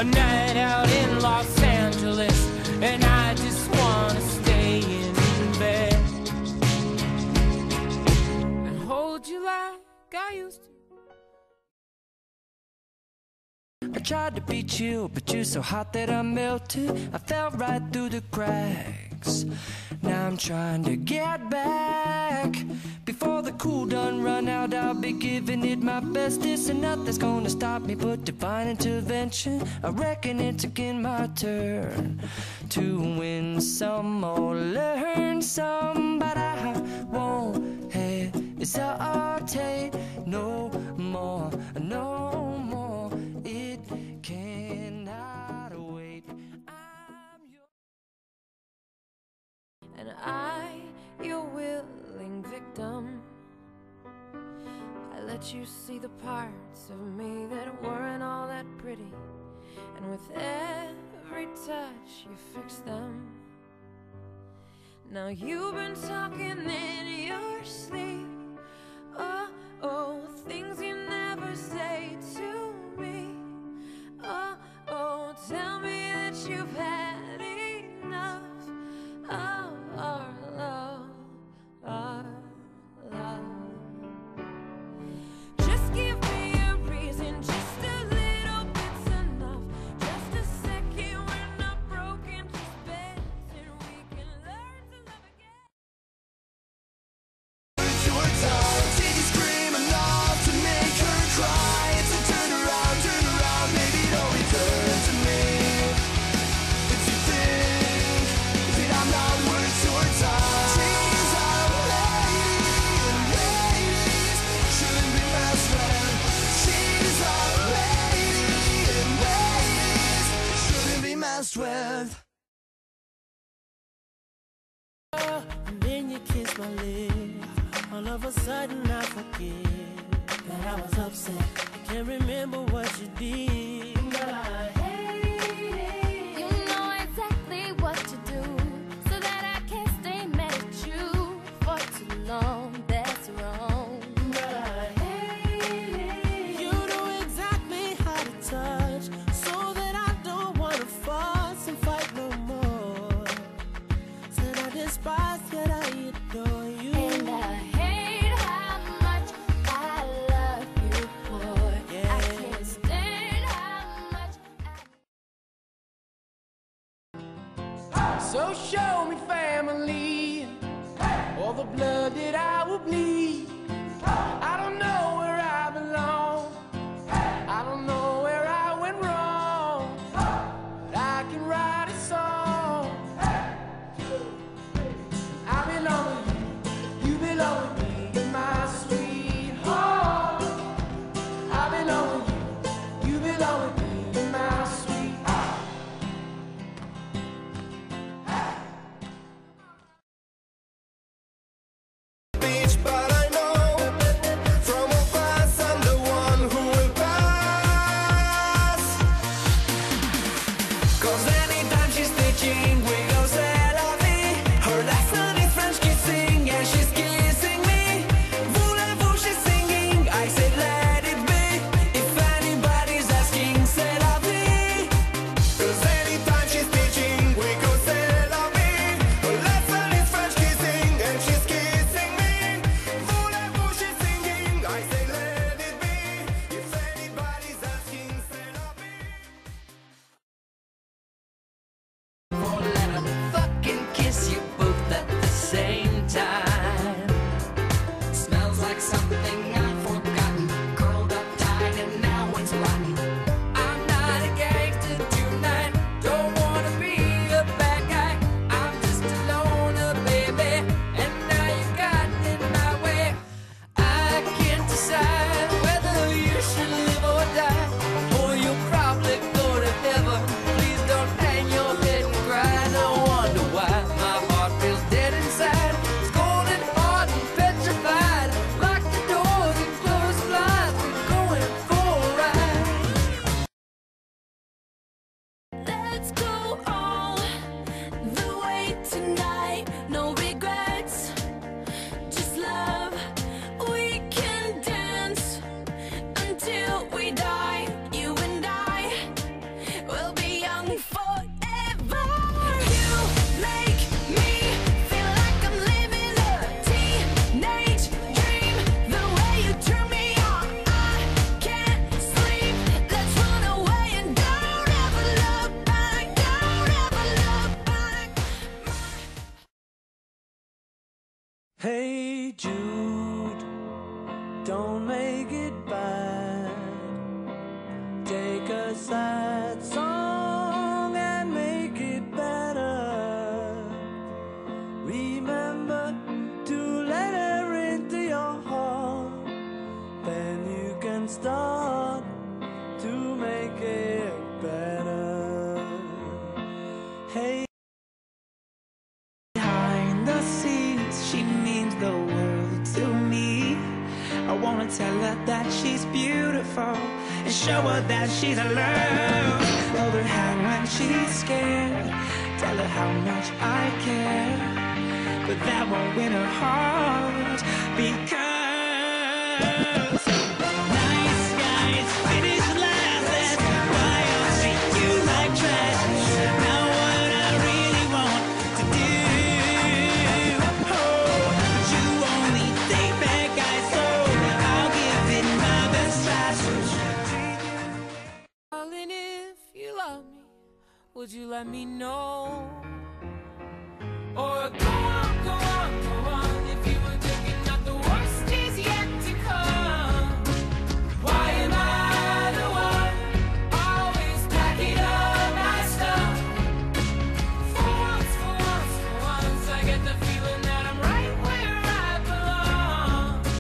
a night out in Los Angeles, and I just wanna stay in bed and hold you like I used to. I tried to be chill, but you're so hot that I melted. I fell right through the cracks. Now I'm trying to get back. Before the cool done run out, I'll be giving it my bestest, and nothing's gonna stop me but divine intervention. I reckon it's again my turn to win some or learn some, but I won't hesitate no more, no more. It cannot wait. I'm your and your willing victim. I let you see the parts of me that weren't all that pretty, and with every touch you fix them. Now you've been talking in your sleep. Oh, oh, things you never say to me. Oh, oh, tell me that you've had enough of our love, our love. Just give me a reason, just a little bit's enough. Just a second, we're not broken, just bends, and we can learn to love again. Your tongue, did you scream enough to make her cry? It's a turn around, maybe don't return to me. If you think that I'm not worth your time, she's a lady, and ladies shouldn't be messed with. She's a lady, and ladies shouldn't be messed with. And then you kiss my lips. All of a sudden I forget that I was upset. I can't remember what you did, but I hate it. You know exactly what to do, so that I can't stay mad at you for too long. That's wrong. But I hate it. You know exactly how to touch, so that I don't wanna fuss and fight no more. Said I despise, yet I adore you. And I hate how much I love you, boy. Yeah. I can't stand how much So show me family, all the blood that I will bleed. I don't know where I belong, I don't know where I went wrong, but I can write a song. I belong with you, you belong with me, my sweetheart. I belong with you, you belong with me, my sweetheart. Beach, but I know from a past I'm the one who will pass. 'Cause anytime she's stitching, we go say la vie. Her lesson is French kissing, and she's kissing me. Voulez-vous, she's singing. I said let it be. If anybody's asking, Hey Jude, don't make it bad. Take a sad song and make it better. Remember to let her into your heart. Then you can start to make it better. Hey, behind the scenes, she means the world to me. I wanna tell her that she's beautiful and show her that she's alone. Hold her hand when she's scared, tell her how much I care. But that won't win her heart, because nice guys finish last. That's why I'll treat you like trash. Now what I really want to do, oh, but you only take bad guys, so I'll give it my best try. darling, if you love me, would you let me know? Or go